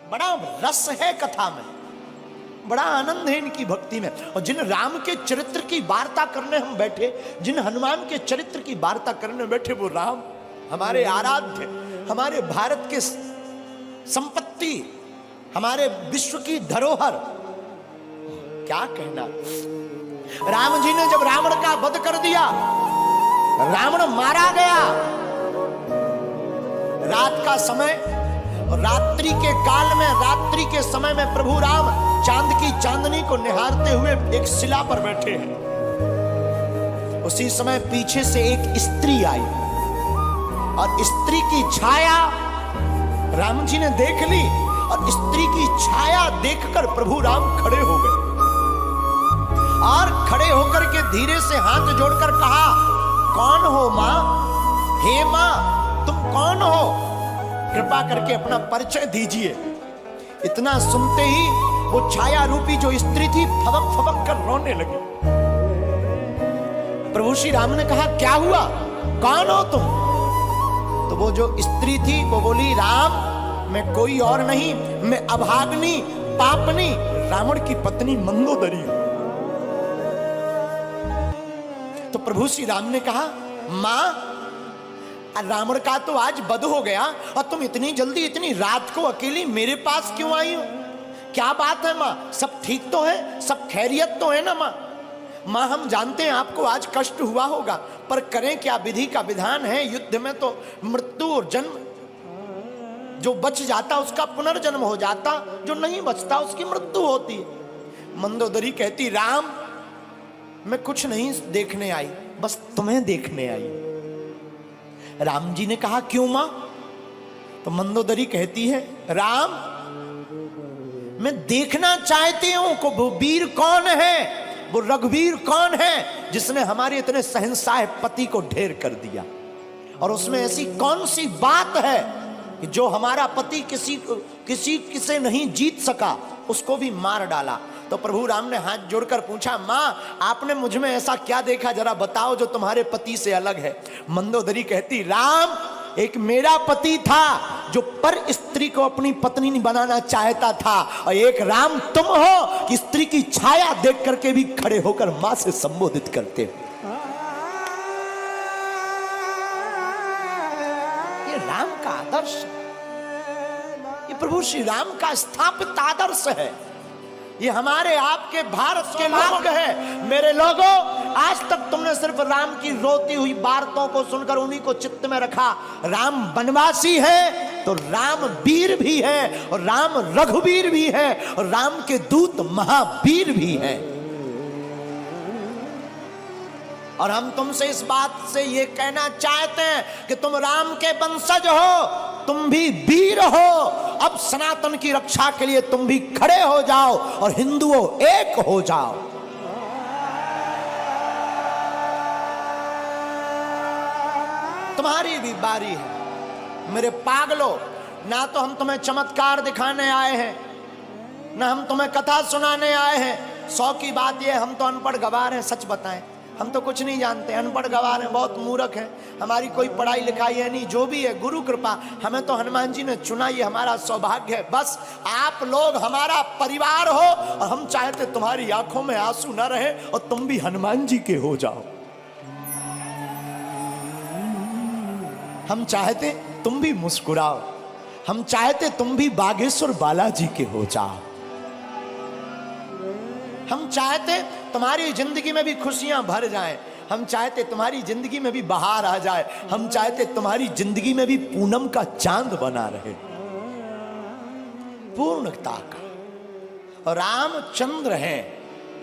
बड़ा रस है कथा में, बड़ा आनंद है इनकी भक्ति में। और जिन राम के चरित्र की वार्ता करने हम बैठे, जिन हनुमान के चरित्र की वार्ता करने बैठे, वो राम हमारे आराध्य, हमारे भारत के संपत्ति, हमारे विश्व की धरोहर, क्या कहना। राम जी ने जब रावण का वध कर दिया, रावण मारा गया, रात का समय, रात्रि के काल में, रात्रि के समय में प्रभु राम चांद की चांदनी को निहारते हुए एक शिला पर बैठे हैं। उसी समय पीछे से एक स्त्री आई और स्त्री की छाया राम जी ने देख ली, और स्त्री की छाया देखकर प्रभु राम खड़े हो गए और खड़े होकर के धीरे से हाथ जोड़कर कहा, कौन हो मां? हे मां, तुम कौन हो? कृपा करके अपना परिचय दीजिए। इतना सुनते ही वो छाया रूपी जो स्त्री थी फबक फबक कर रोने लगी। प्रभु श्री राम ने कहा, क्या हुआ, कौन हो तुम? तो वो जो स्त्री थी वो बोली, राम मैं कोई और नहीं, मैं अभाग्नि पापनी रावण की पत्नी मंदोदरी हूं। तो प्रभु श्री राम ने कहा, मां रावण का तो आज वध हो गया और तुम इतनी जल्दी इतनी रात को अकेली मेरे पास क्यों आई हो? क्या बात है मां, सब ठीक तो है, सब खैरियत तो है ना मां? मां हम जानते हैं आपको आज कष्ट हुआ होगा, पर करें क्या, विधि का विधान है। युद्ध में तो मृत्यु और जन्म, जो बच जाता उसका पुनर्जन्म हो जाता, जो नहीं बचता उसकी मृत्यु होती है। मंदोदरी कहती, राम मैं कुछ नहीं देखने आई, बस तुम्हें देखने आई। राम जी ने कहा, क्यों मां? तो मंदोदरी कहती है, राम मैं देखना चाहती हूं कि वो वीर कौन है, वो रघुवीर कौन है जिसने हमारे इतने शहंशाह पति को ढेर कर दिया, और उसमें ऐसी कौन सी बात है कि जो हमारा पति किसी नहीं जीत सका, उसको भी मार डाला। तो प्रभु राम ने हाथ जोड़कर पूछा, मां आपने मुझ में ऐसा क्या देखा, जरा बताओ जो तुम्हारे पति से अलग है। मंदोदरी कहती, राम एक मेरा पति था जो पर स्त्री को अपनी पत्नी नहीं बनाना चाहता था, और एक राम तुम हो कि स्त्री की छाया देख करके भी खड़े होकर मां से संबोधित करते हो। ये राम का आदर्श, ये प्रभु श्री राम का स्थापित आदर्श है। ये हमारे आपके भारत के लोग हैं। मेरे लोगों, आज तक तुमने सिर्फ राम की रोती हुई वार्ताओं को सुनकर उन्हीं को चित्त में रखा। राम वनवासी है तो राम वीर भी है, और राम रघुवीर भी है, और राम के दूत महावीर भी है। और हम तुमसे इस बात से ये कहना चाहते हैं कि तुम राम के वंशज हो, तुम भी वीर हो। अब सनातन की रक्षा के लिए तुम भी खड़े हो जाओ और हिंदुओं एक हो जाओ। तुम्हारी भी बारी है मेरे पागलों। ना तो हम तुम्हें चमत्कार दिखाने आए हैं, ना हम तुम्हें कथा सुनाने आए हैं। 100 की बात यह, हम तो अनपढ़ गवार हैं। सच बताएं, हम तो कुछ नहीं जानते, अनपढ़ गवार हैं, बहुत मूर्ख हैं, हमारी कोई पढ़ाई लिखाई है नहीं। जो भी है गुरु कृपा, हमें तो हनुमान जी ने चुना, ये हमारा सौभाग्य है। बस आप लोग हमारा परिवार हो, और हम चाहते तुम्हारी आंखों में आंसू न रहे और तुम भी हनुमान जी के हो जाओ। हम चाहते तुम भी मुस्कुराओ, हम चाहते तुम भी बागेश्वर बालाजी के हो जाओ। हम चाहते तुम्हारी जिंदगी में भी खुशियां भर जाएं, हम चाहते तुम्हारी जिंदगी में भी बहार आ जाए, हम चाहते तुम्हारी जिंदगी में भी पूनम का चांद बना रहे, पूर्णता का। और रामचंद्र है,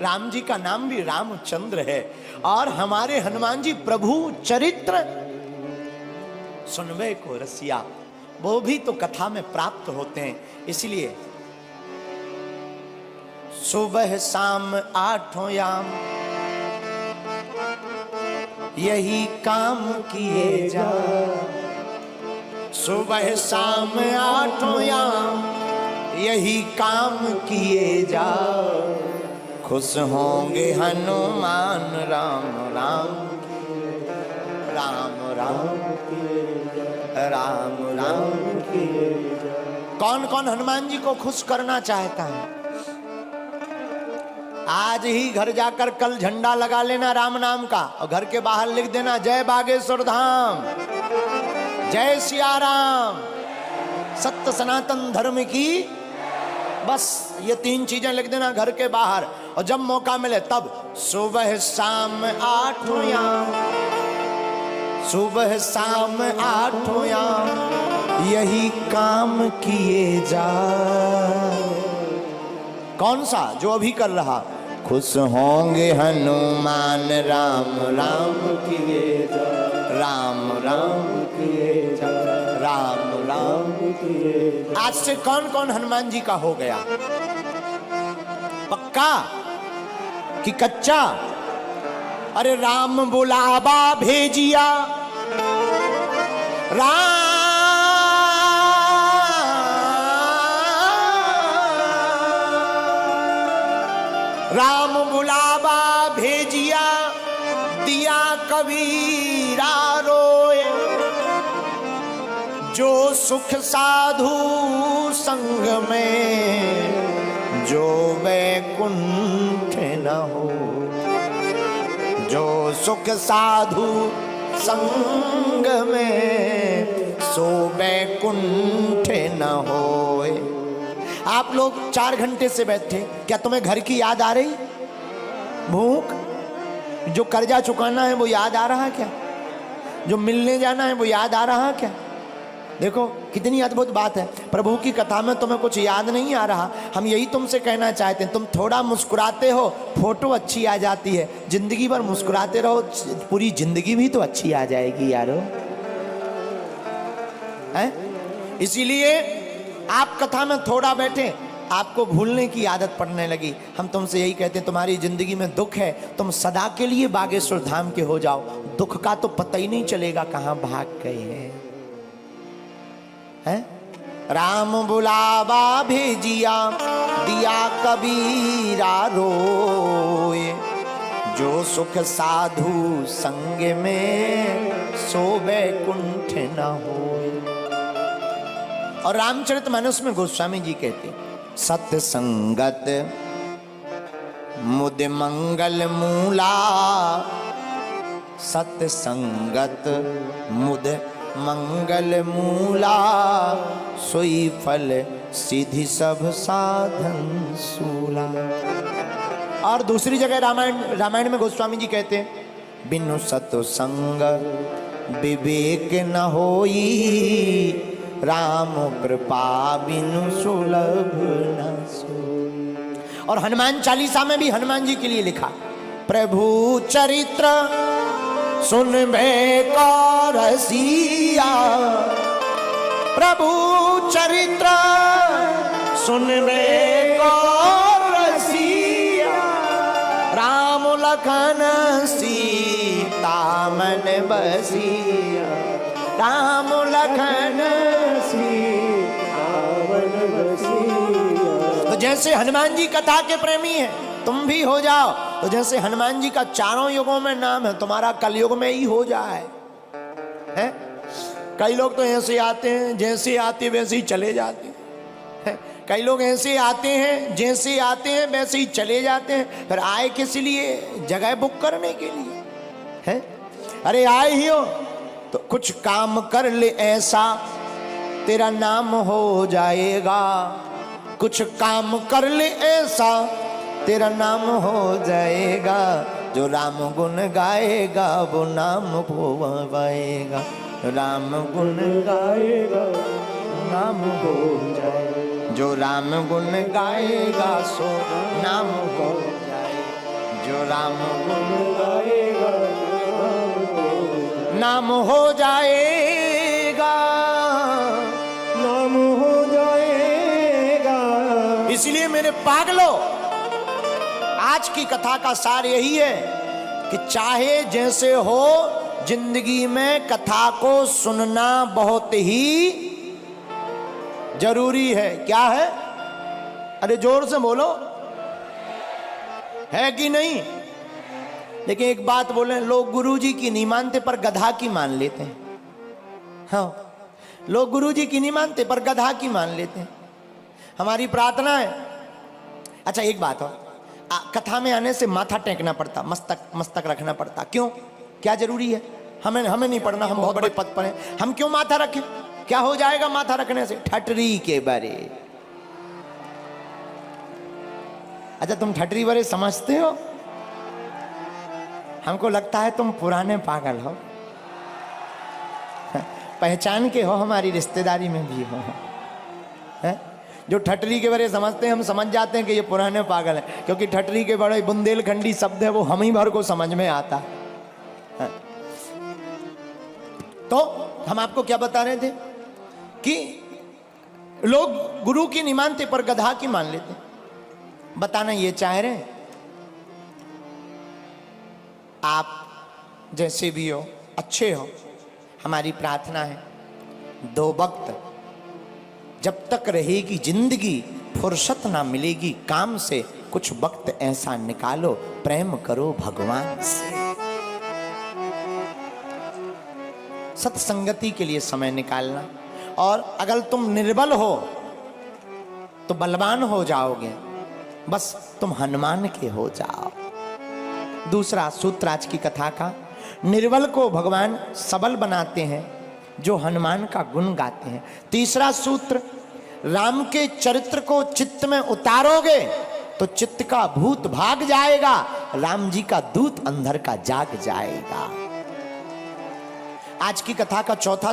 राम जी का नाम भी रामचंद्र है। और हमारे हनुमान जी प्रभु चरित्र सुनवे को रसिया, वो भी तो कथा में प्राप्त होते हैं। इसलिए सुबह शाम 8 याम यही काम किए जा, सुबह शाम 8 याम यही काम किए जा, खुश होंगे हनुमान राम राम राम राम राम राम किए जा। कौन कौन हनुमान जी को खुश करना चाहता है? आज ही घर जाकर कल झंडा लगा लेना राम नाम का, और घर के बाहर लिख देना जय बागेश्वर धाम, जय सिया राम, सत्य सनातन धर्म की। बस ये 3 चीजें लिख देना घर के बाहर। और जब मौका मिले तब सुबह शाम 8 याम, सुबह शाम 8 याम यही काम किए जा। कौन सा? जो अभी कर रहा। खुश होंगे हनुमान राम राम किए जा, राम राम किए जा, राम राम किए जा। आज से कौन कौन हनुमान जी का हो गया? पक्का कि कच्चा? अरे राम बुलावा भेजिया, राम बुलावा भेजिया, दिया कबीरा रोए, जो सुख साधु संग में जो वैकुंठ न हो, जो सुख साधु संग में सो वैकुंठ न होए। आप लोग 4 घंटे से बैठे, क्या तुम्हें घर की याद आ रही? भूख? जो कर्जा चुकाना है वो याद आ रहा क्या? जो मिलने जाना है वो याद आ रहा क्या? देखो कितनी अद्भुत बात है। प्रभु की कथा में तुम्हें कुछ याद नहीं आ रहा। हम यही तुमसे कहना चाहते हैं, तुम थोड़ा मुस्कुराते हो, फोटो अच्छी आ जाती है। जिंदगी भर मुस्कुराते रहो, पूरी जिंदगी भी तो अच्छी आ जाएगी यारो, है? इसीलिए आप कथा में थोड़ा बैठे, आपको भूलने की आदत पड़ने लगी। हम तुमसे यही कहते हैं, तुम्हारी जिंदगी में दुख है, तुम सदा के लिए बागेश्वर धाम के हो जाओ। दुख का तो पता ही नहीं चलेगा कहां भाग गए हैं। राम बुलावा भेजिया, दिया कबीरा रोए, जो सुख साधु संग में सो वैकुंठ न होए। और रामचरितमानस में गोस्वामी जी कहते, सत्य संगत मुद मंगल मूला, सत्य संगत मुद मंगल मूला, सोई फल सीधी सब साधन सूला। और दूसरी जगह रामायण में गोस्वामी जी कहते हैं, बिनु सत्संग विवेक न होई, राम कृपा बिनु सुलभ न सोई। और हनुमान चालीसा में भी हनुमान जी के लिए लिखा, प्रभु चरित्र सुनबे को रसिया, प्रभु चरित्र सुनबे को रसिया, राम लखन सीता मन बसिया, राम लखन सीता मन बसिया। तो जैसे हनुमान जी कथा के प्रेमी हैं, तुम भी हो जाओ। तो जैसे हनुमान जी का चारों युगों में नाम है, तुम्हारा कलयुग में ही हो जाए। हैं? कई लोग तो ऐसे आते हैं, जैसे आते वैसे ही चले जाते हैं। कई लोग ऐसे आते हैं, जैसे आते हैं वैसे ही चले जाते हैं। फिर आए किस लिए? जगह बुक करने के लिए। हैं? अरे आए ही हो तो कुछ काम कर ले ऐसा, तेरा नाम हो जाएगा। कुछ काम कर ले ऐसा, तेरा नाम हो जाएगा। जो राम गुण गाएगा वो नाम पाएगा, राम गुण गाएगा नाम हो जाएगा। जो राम गुण गाएगा सो नाम हो जाएगा। जो राम गुण गाएगा नाम हो जाएगा, नाम हो जाएगा। इसलिए मेरे पागलों, आज की कथा का सार यही है कि चाहे जैसे हो, जिंदगी में कथा को सुनना बहुत ही जरूरी है। क्या है? अरे जोर से बोलो, है कि नहीं? लेकिन एक बात बोले, लोग गुरुजी की नहीं मानते पर गधा की मान लेते हैं। हाँ, लोग गुरु जी की नहीं मानते पर गधा की मान लेते हैं। हमारी प्रार्थना है। अच्छा एक बात हो, कथा में आने से माथा टेकना पड़ता, मस्तक रखना पड़ता, क्यों? क्या जरूरी है? हमें नहीं पढ़ना, हम बहुत बड़े पद पर हैं, हम क्यों माथा रखें? क्या हो जाएगा माथा रखने से? ठटरी के बारे। अच्छा तुम ठटरी बारे समझते हो? हमको लगता है तुम पुराने पागल हो, पहचान के हो, हमारी रिश्तेदारी में भी हो। है? जो ठटरी के बारे समझते हैं हम समझ जाते हैं कि ये पुराने पागल हैं, क्योंकि ठटरी के बड़े बुंदेलखंडी शब्द है, वो हम ही भर को समझ में आता है। तो हम आपको क्या बता रहे थे कि लोग गुरु की नहीं मानते पर गधा की मान लेते। बताना ये चाह रहे आप जैसे भी हो अच्छे हो। हमारी प्रार्थना है दो वक्त जब तक रहेगी जिंदगी, फुर्सत ना मिलेगी काम से, कुछ वक्त ऐसा निकालो प्रेम करो भगवान से। सत्संगति के लिए समय निकालना। और अगर तुम निर्बल हो तो बलवान हो जाओगे, बस तुम हनुमान के हो जाओ। दूसरा सूत्र आज की कथा का, निर्बल को भगवान सबल बनाते हैं जो हनुमान का गुण गाते हैं। तीसरा सूत्र, राम के चरित्र को चित्त में उतारोगे तो चित्त का भूत भाग जाएगा, राम जी का दूत अंदर का जाग जाएगा। आज की कथा का चौथा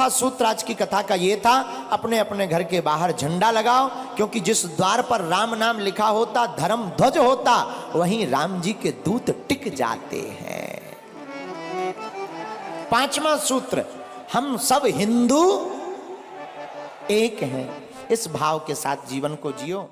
सूत्र आज की कथा का ये था, अपने अपने घर के बाहर झंडा लगाओ, क्योंकि जिस द्वार पर राम नाम लिखा होता, धर्म ध्वज होता, वहीं राम जी के दूत टिक जाते हैं। पांचवा सूत्र, हम सब हिंदू एक हैं। इस भाव के साथ जीवन को जियो।